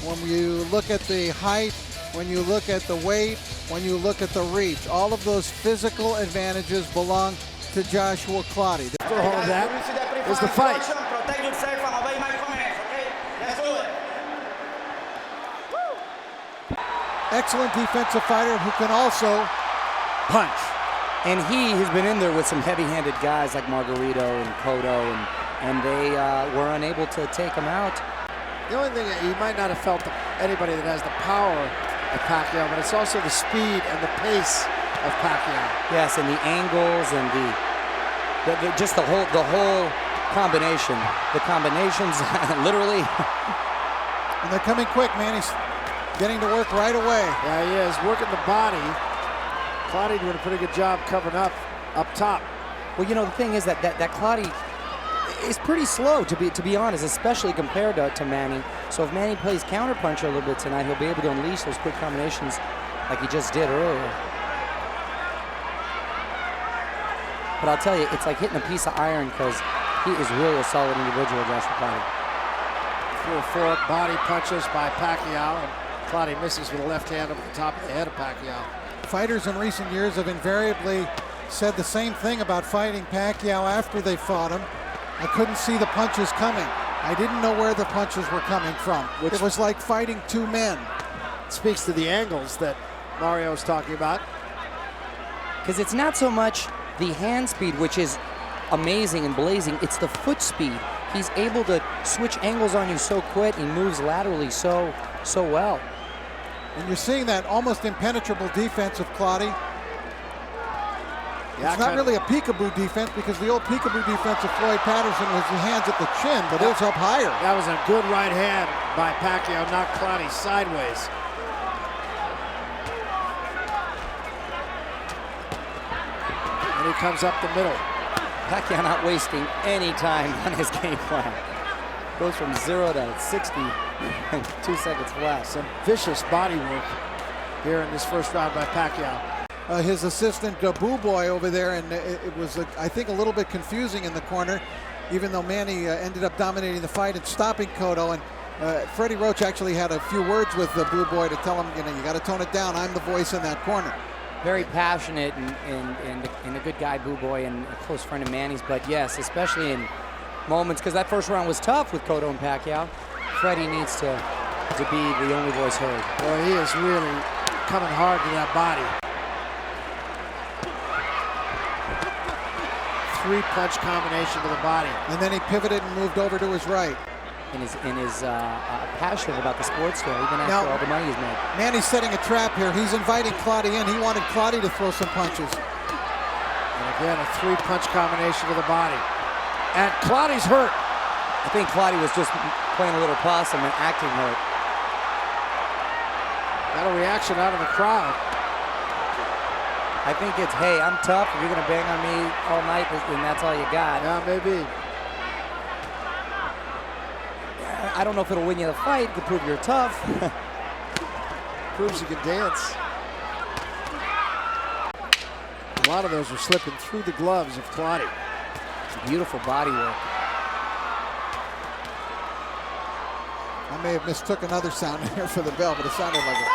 when you look at the height, when you look at the weight, when you look at the reach. All of those physical advantages belong to Joshua Clottey. For all of that is the fight. Excellent defensive fighter who can also punch. And he has been in there with some heavy-handed guys like Margarito and Cotto, and they were unable to take him out. The only thing, he might not have felt anybody that has the power of Pacquiao, but it's also the speed and the pace of Pacquiao. Yes, and the angles and just the whole combination. The combinations, literally. And they're coming quick, man. He's getting to work right away. Yeah, he is working the body. Clottey doing a pretty good job covering up top. Well, you know, the thing is that Clottey is pretty slow, to be honest, especially compared to Manny. So if Manny plays counterpuncher a little bit tonight, he'll be able to unleash those quick combinations like he just did earlier. But I'll tell you, it's like hitting a piece of iron because he is really a solid individual, Joshua Clottey. 3 or 4 body punches by Pacquiao, and Clottey misses with a left hand over the top of the head of Pacquiao. Fighters in recent years have invariably said the same thing about fighting Pacquiao after they fought him. I couldn't see the punches coming. I didn't know where the punches were coming from. It was like fighting two men. Speaks to the angles that Mario's talking about. Because it's not so much the hand speed, which is amazing and blazing, it's the foot speed. He's able to switch angles on you so quick. He moves laterally so well. And you're seeing that almost impenetrable defense of Clottey. Yeah, it's not really a peekaboo defense, because the old peekaboo defense of Floyd Patterson was the hands at the chin, but it's up higher. That was a good right hand by Pacquiao, knocked Clottey sideways. And he comes up the middle. Pacquiao not wasting any time on his game plan. Goes from 0 to 60 in 2 seconds flat. Some vicious body work here in this first round by Pacquiao. His assistant, Boo Boy, over there, and it was, I think, a little bit confusing in the corner, even though Manny ended up dominating the fight and stopping Cotto. And Freddie Roach actually had a few words with Boo Boy to tell him, you know, you got to tone it down. I'm the voice in that corner. Very passionate and a good guy, Boo Boy, and a close friend of Manny's. But yes, especially in moments, because that first round was tough with Cotto and Pacquiao, Freddie needs to be the only voice heard. Boy, he is really coming hard to that body. 3-punch combination to the body. And then he pivoted and moved over to his right. In his passion about the sports here, even after all the money he's made. Manny's setting a trap here. He's inviting Clottey in. He wanted Clottey to throw some punches. And again, a 3-punch combination to the body. And Clottey's hurt. I think Clottey was just playing a little possum and acting hurt. Got a reaction out of the crowd. I think it's, hey, I'm tough. If you're going to bang on me all night, and that's all you got. Yeah, maybe. I don't know if it'll win you the fight. It could prove you're tough. Proves you can dance. A lot of those are slipping through the gloves of Clottey. Beautiful body work. I may have mistook another sound here for the bell, but it sounded like it.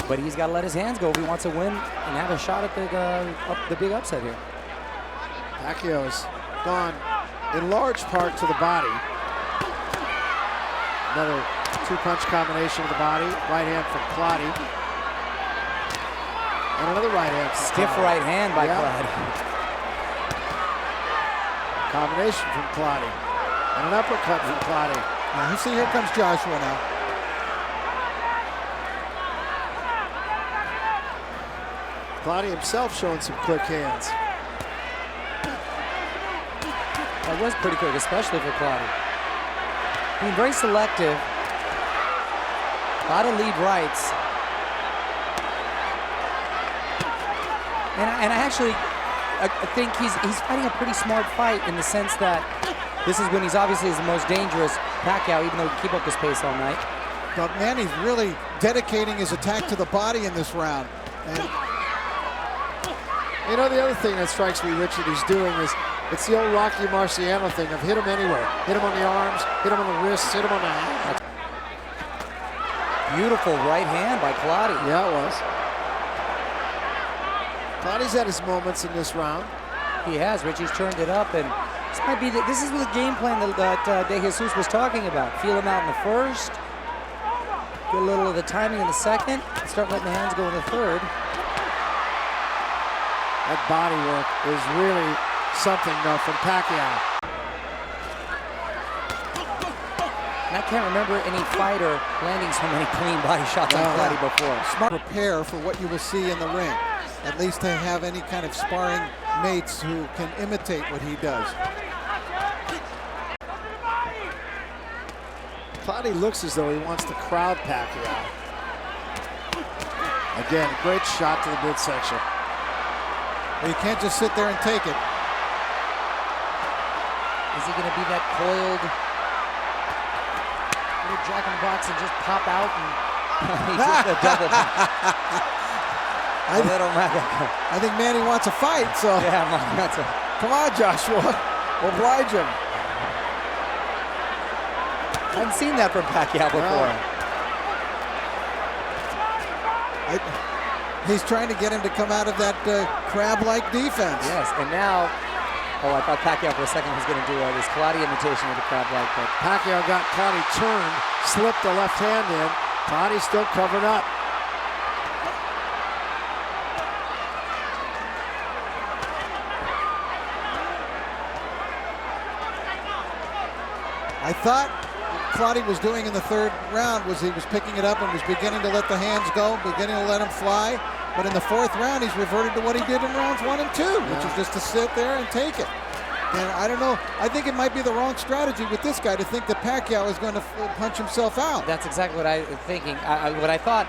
But he's got to let his hands go if he wants to win and have a shot at the big upset here. Pacquiao has gone in large part to the body. Another 2-punch combination of the body. Right hand from Clottey. And another right hand. Stiff right hand by Clottey. Combination from Clottey. And an uppercut from Clottey. Now, you see, here comes Joshua now. Clottey himself showing some quick hands. That was pretty quick, especially for Clottey. Being very selective. A lot of lead rights. And I think he's fighting a pretty smart fight, in the sense that this is when he's obviously the most dangerous. Pacquiao, even though he can keep up this pace all night. But Manny's really dedicating his attack to the body in this round. And you know, the other thing that strikes me, Richard, he's doing is, it's the old Rocky Marciano thing of hit him anywhere. Hit him on the arms, hit him on the wrists, hit him on the hand. beautiful right hand by Clottey. Yeah, it was. Clottey's had his moments in this round. He has. Richie's turned it up, and this is the game plan that De Jesus was talking about. Feel him out in the first, get a little of the timing in the second, and start letting the hands go in the third. That body work is really something, though, from Pacquiao. And I can't remember any fighter landing so many clean body shots on Clottey before. Smart. Prepare for what you will see in the ring. At least to have any kind of sparring mates who can imitate what he does. Clottey looks as though he wants to crowd Pacquiao. Again, great shot to the midsection. Well, you can't just sit there and take it. Is he going to be that coiled little jack in the box and just pop out and he's just a double? I think Manny wants a fight, so yeah, come on, Joshua, oblige him. I haven't seen that from Pacquiao before. He's trying to get him to come out of that crab-like defense. Yes, and now, I thought Pacquiao for a second was going to do this Clottey imitation of the crab-like, but Pacquiao got Clottey turned, slipped the left hand in. Clottey still covered up. I thought Clottey was doing in the third round was he was picking it up and was beginning to let the hands go, beginning to let him fly. But in the fourth round, he's reverted to what he did in rounds 1 and 2, which is just to sit there and take it. And I don't know, I think it might be the wrong strategy with this guy to think that Pacquiao is going to punch himself out. That's exactly what I was thinking. What I thought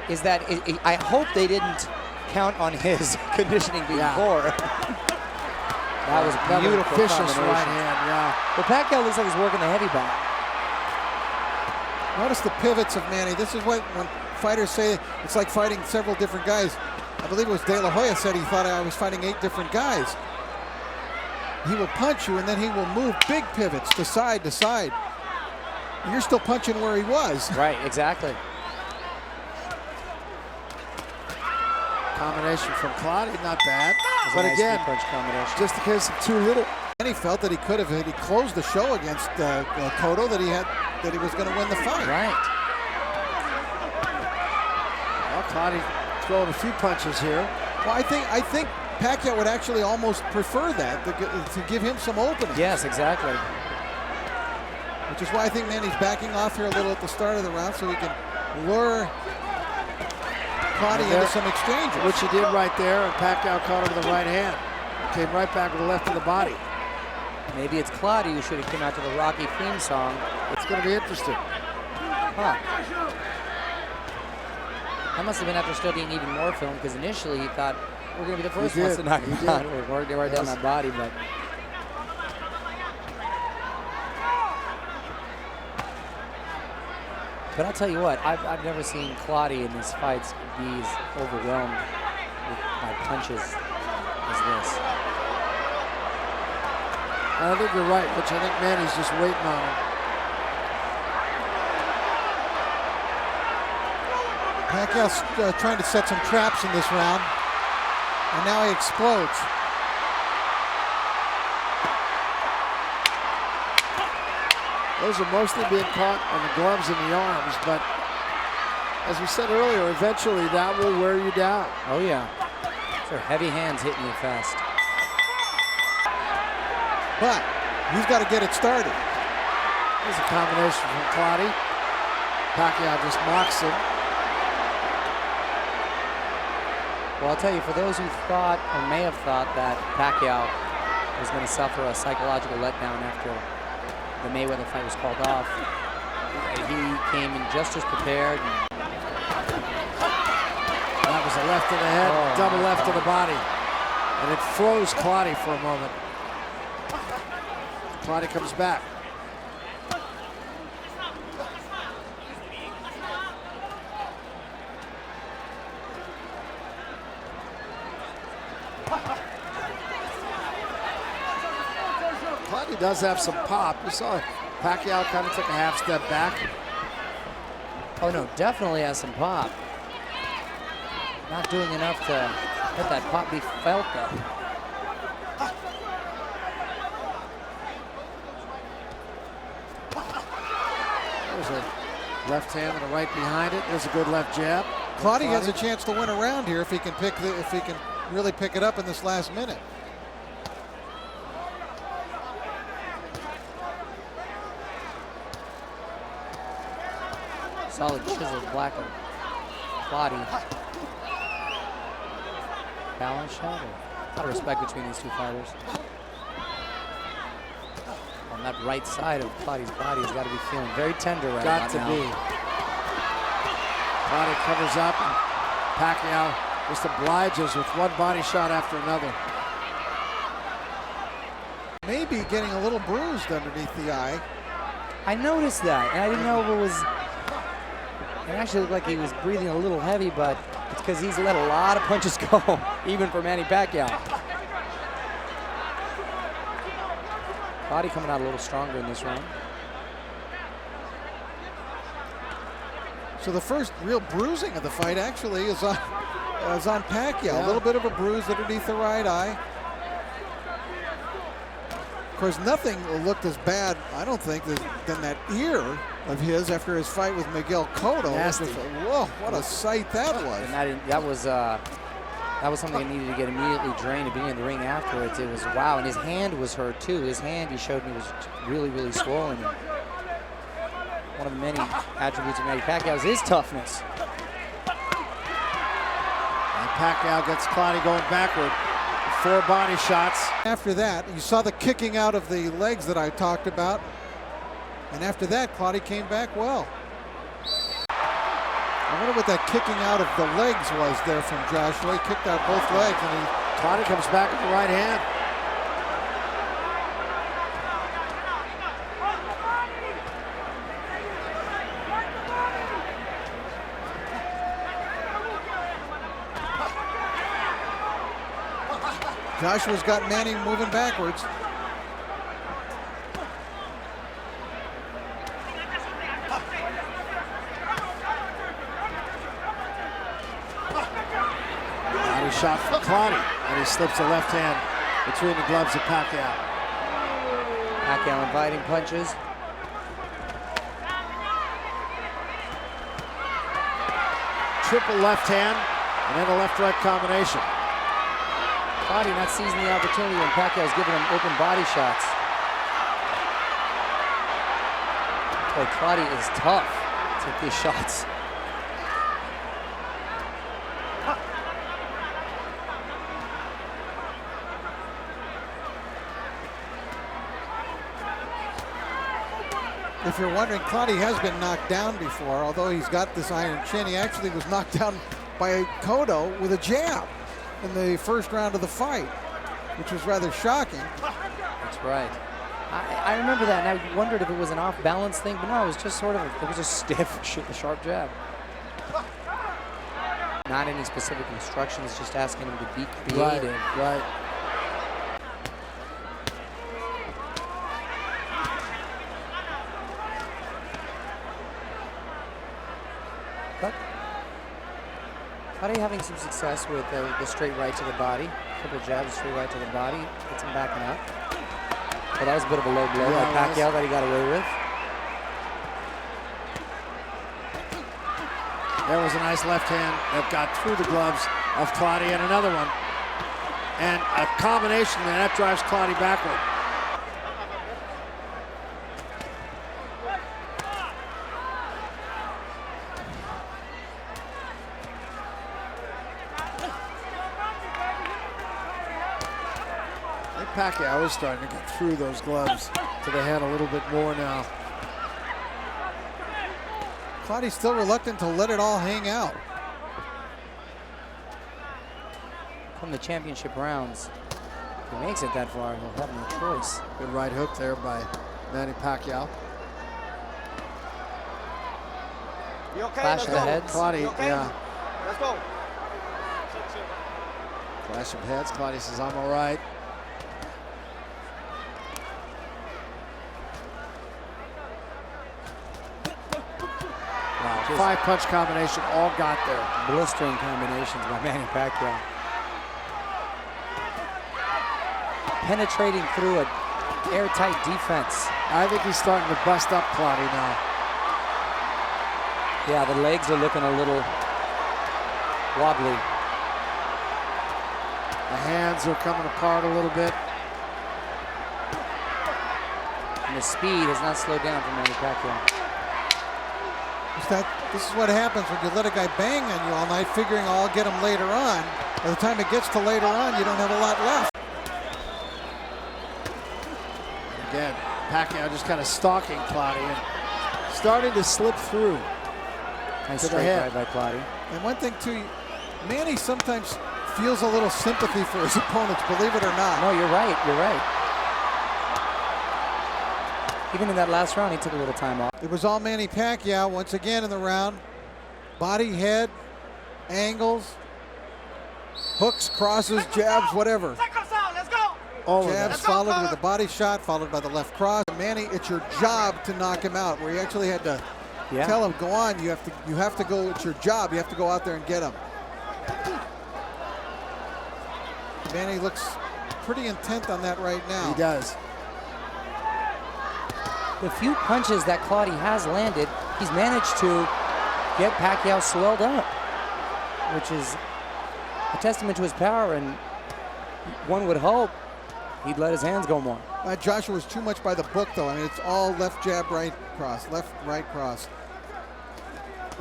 is that I hope they didn't count on his conditioning being poor. That was a beautiful vicious right hand, yeah. Well, Pacquiao looks like he's working the heavy body. Notice the pivots of Manny. This is what when fighters say it's like fighting several different guys. I believe it was De La Hoya said he thought I was fighting 8 different guys. He will punch you and then he will move big pivots to side to side. And you're still punching where he was. Right, exactly. Combination from Clottey, not bad. But nice again, punch combination. just in case of too little. And he felt that he could have, had he closed the show against Cotto, that he was going to win the fight. Right. Well, Clottey throwing a few punches here. Well, I think Pacquiao would actually almost prefer that to give him some opening. Yes, exactly. Which is why I think Manny's backing off here a little at the start of the round so he can lure Clottey into some exchanges. Which he did right there, and Pacquiao caught him with the right hand. Came right back with the left of the body. Maybe it's Clottey who should have come out to the Rocky theme song. It's going to be interesting. Huh. That must have been after studying even more film, because initially he thought we're going to be the first ones to knock him out. We're working right down that body, but. But I'll tell you what, I've never seen Clottey in these fights be as overwhelmed by punches as this. I think you're right, Rich. I think Manny's just waiting on him. Pacquiao's trying to set some traps in this round, and now he explodes. Those are mostly being caught on the gloves and the arms, but as we said earlier, eventually that will wear you down. Oh yeah, those are heavy hands hitting you fast. But he's got to get it started. There's a combination from Clottey. Pacquiao just mocks him. Well, I'll tell you, for those who thought or may have thought that Pacquiao was going to suffer a psychological letdown after the Mayweather fight was called off, he came in just as prepared. That was a left to the head, double left to the body. And it froze Clottey for a moment. Clottey comes back. Clottey does have some pop. You saw Pacquiao kind of took a half step back. Oh no, definitely has some pop. Not doing enough to let that pop be felt though. There's a left hand and a right behind it. There's a good left jab. Clottey has a chance to win a round here if he can really pick it up in this last minute. Solid chiseled black of Clottey. Balance shot. A lot of respect between these two fighters. On that right side of Clottey's body has got to be feeling very tender right now. Got to be. Clottey covers up, and Pacquiao just obliges with one body shot after another. Maybe getting a little bruised underneath the eye. I noticed that, and I didn't know if it was. It actually looked like he was breathing a little heavy, but it's because he's let a lot of punches go, even for Manny Pacquiao. Clottey coming out a little stronger in this round. So the first real bruising of the fight actually is on Pacquiao. Yeah. A little bit of a bruise underneath the right eye. Of course, nothing looked as bad, I don't think, than that ear of his after his fight with Miguel Cotto. Whoa, what a sight that was. And that was something that needed to get immediately drained and being in the ring afterwards. It was wow, and his hand was hurt too. His hand, he showed me, was really, really swollen. One of the many attributes of Manny Pacquiao is his toughness. And Pacquiao gets Clottey going backward. 4 body shots. After that, you saw the kicking out of the legs that I talked about. And after that, Clottey came back well. I wonder what that kicking out of the legs was there from Joshua. He kicked out both legs, and Clottey comes back with the right hand. Joshua's got Manny moving backwards. Body shot from Clottey, and he slips a left hand between the gloves of Pacquiao. Pacquiao inviting punches. Triple left hand, and then a left-right combination. Clottey not seizing the opportunity when Pacquiao's giving him open body shots. Boy, Clottey is tough to take these shots. If you're wondering, Clottey has been knocked down before, although he's got this iron chin. He actually was knocked down by Cotto with a jab in the first round of the fight, which was rather shocking. That's right. I remember that, and I wondered if it was an off-balance thing, but no, it was just sort of, it was a stiff, sharp jab. Not any specific instructions, just asking him to be creative. Right. But Clottey having some success with the straight right to the body. Triple jab, straight right to the body. Gets him backing up. Well, that was a bit of a low blow by Pacquiao that he got away with. There was a nice left hand that got through the gloves of Clottey, and another one. And a combination that drives Clottey backward. I think Pacquiao is starting to get through those gloves to the head a little bit more now. Clottey's still reluctant to let it all hang out. From the championship rounds, if he makes it that far, he'll have no choice. Good right hook there by Manny Pacquiao. You okay? Clash of the heads. Clottey, okay? yeah. Let's go. Clash of heads. Clottey says, I'm all right. Wow, 5-punch combination all got there. Blistering combinations by Manny Pacquiao. Penetrating through an airtight defense. I think he's starting to bust up Clottey now. Yeah, the legs are looking a little wobbly. The hands are coming apart a little bit. And the speed has not slowed down for Manny Pacquiao. This is what happens when you let a guy bang on you all night, figuring I'll get him later on. By the time it gets to later on, you don't have a lot left. Again, Pacquiao just kind of stalking Clottey and starting to slip through. Nice to the straight head. drive by Clottey. And one thing too, Manny sometimes feels a little sympathy for his opponents, believe it or not. No, you're right. You're right. Even in that last round, he took a little time off. It was all Manny Pacquiao once again in the round. Body, head, angles, hooks, crosses, jabs, whatever. Let's go. All of Jabs that. followed with a body shot, followed by the left cross. Manny, it's your job to knock him out, where you actually had to tell him, go on, you have to go, it's your job, you have to go out there and get him. Manny looks pretty intent on that right now. He does. The few punches that Clottey has landed, he's managed to get Pacquiao swelled up, which is a testament to his power, and one would hope he'd let his hands go more. Joshua was too much by the book, though. I mean, it's all left jab, right cross, left, right cross.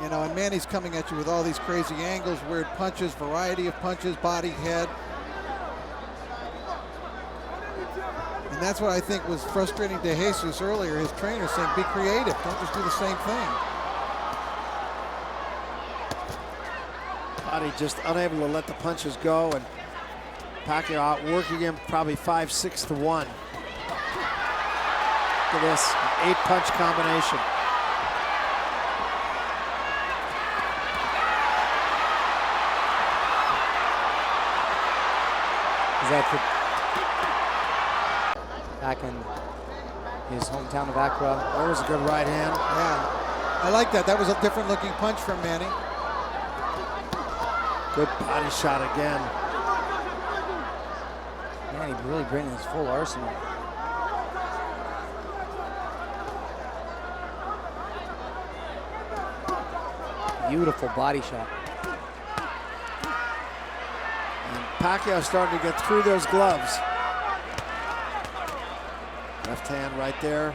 You know, and Manny's coming at you with all these crazy angles, weird punches, variety of punches, body, head. And that's what I think was frustrating to Jesus earlier, his trainer saying, be creative, don't just do the same thing. Clottey just unable to let the punches go, and Pacquiao outworking him probably 5-6 to 1. Look at this, 8-punch combination. Is that back in his hometown of Accra? That was a good right hand. Yeah, I like that. That was a different looking punch from Manny. Good body shot again. Manny really bringing his full arsenal. Beautiful body shot. And Pacquiao starting to get through those gloves. Left hand right there.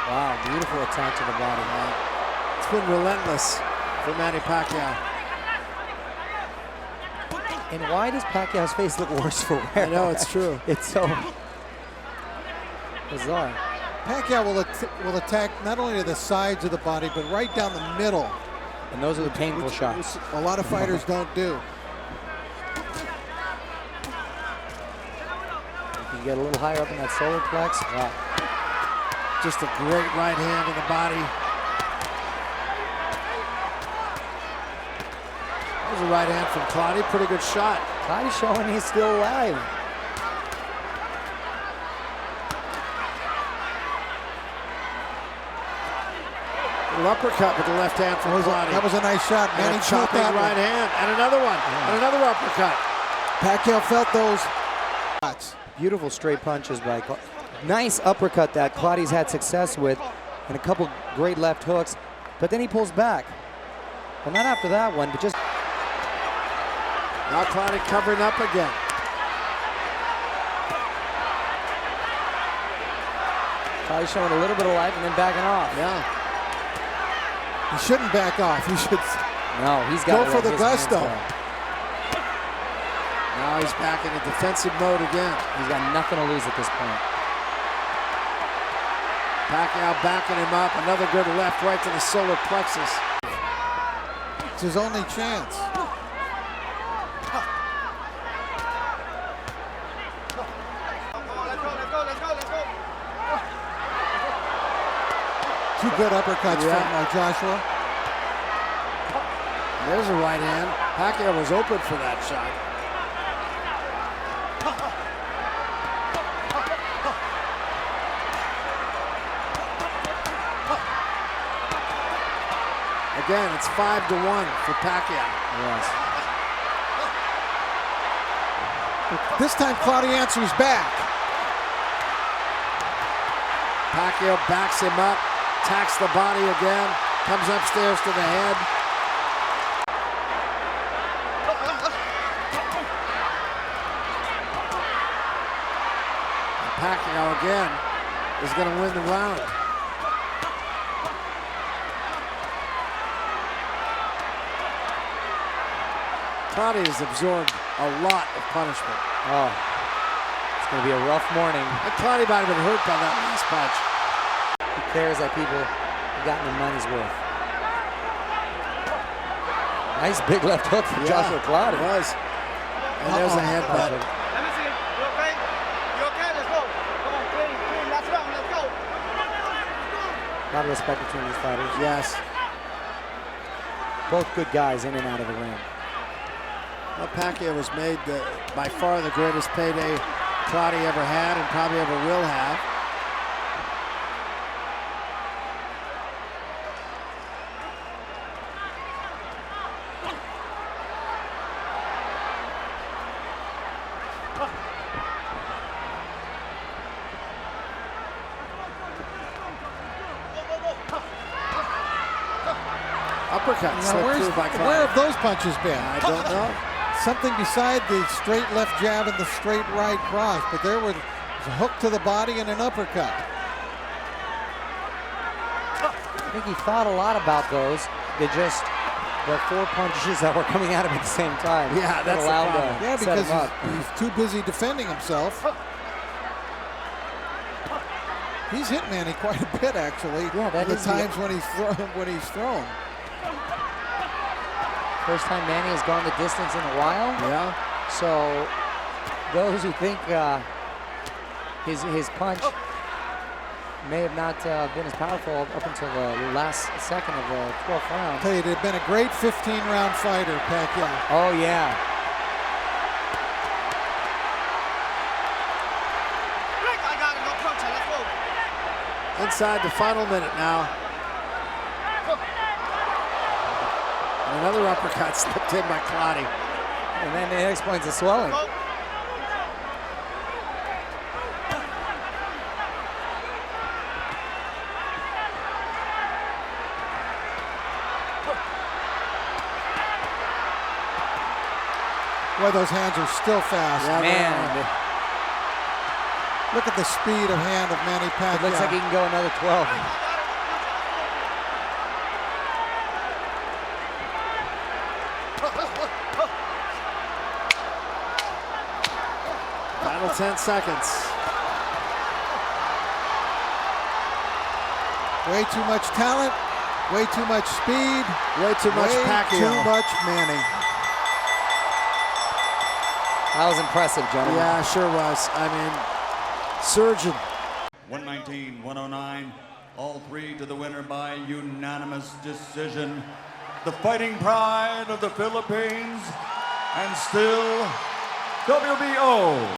Wow, beautiful attack to the body. It's been relentless for Manny Pacquiao. And why does Pacquiao's face look worse for wear? I know, it's true. It's so bizarre. Pacquiao will attack not only to the sides of the body, but right down the middle. And those are the painful shots. Which a lot of fighters don't do. You can get a little higher up in that solar plex. Wow. Just a great right hand in the body. That was a right hand from Clottey. Pretty good shot. Clottey's showing he's still alive. Little uppercut with the left hand from Clottey. That was a nice shot. And Manny a chopping that right hand. And another one. Yeah. And another uppercut. Pacquiao felt those shots. Beautiful straight punches by Clottey. Nice uppercut that Clottey's had success with, and a couple great left hooks, but then he pulls back. Well, not after that one, but just... Now Clottey covering up again. Clottey showing a little bit of life and then backing off. Yeah. He shouldn't back off. He should No, he's got go for the gusto. Now he's back in a defensive mode again. He's got nothing to lose at this point. Pacquiao backing him up. Another good left right to the solar plexus. It's his only chance. Let's go. Two good uppercuts from Joshua. There's a right hand. Pacquiao was open for that shot. Again, it's 5-1 for Pacquiao. Yes. This time, Clottey answers back. Pacquiao backs him up, attacks the body again, comes upstairs to the head. And Pacquiao again is going to win the round. Clottey has absorbed a lot of punishment. Oh, it's going to be a rough morning. And Clottey might have been hurt by that last punch. He cares that people have gotten their money's worth. Nice big left hook from Joshua Clottey. It was. And there's a headbutt. Let me see. You okay? You okay? Let's go. Come on, clean. Last round. Let's go. A lot of respect between these fighters. Yes. Both good guys in and out of the ring. Well, Pacquiao was made by far the greatest payday Clottey ever had and probably ever will have. Uppercut slipped through by Clottey. Where have those punches been? I don't know. Something beside the straight left jab and the straight right cross, but there was a hook to the body and an uppercut. I think he thought a lot about those. They just, the 4 punches that were coming at him at the same time. Yeah, that's the allowed problem. Yeah, to set because him up. he's too busy defending himself. He's hit Manny quite a bit, actually. Yeah, that the is times when he's thrown. First time Manny has gone the distance in a while. Yeah. So those who think his punch may have not been as powerful up until the last second of the 12th round. I'll tell you, they've been a great 15-round fighter, Pacquiao. Oh, yeah. Rick, I got it. No punch. Let's go. Inside the final minute now. And another uppercut slipped in by Clottey. And then it explains the swelling. Go. Boy, those hands are still fast. Yeah, Man, Look at the speed of hand of Manny Pacquiao. it looks like he can go another 12. Final 10 seconds. Way too much talent, way too much speed, Way too much way Pacquiao. too much Manny. That was impressive, gentlemen. Yeah, sure was. I mean, surgeon. 119, 109, all three to the winner by unanimous decision. The fighting pride of the Philippines and still WBO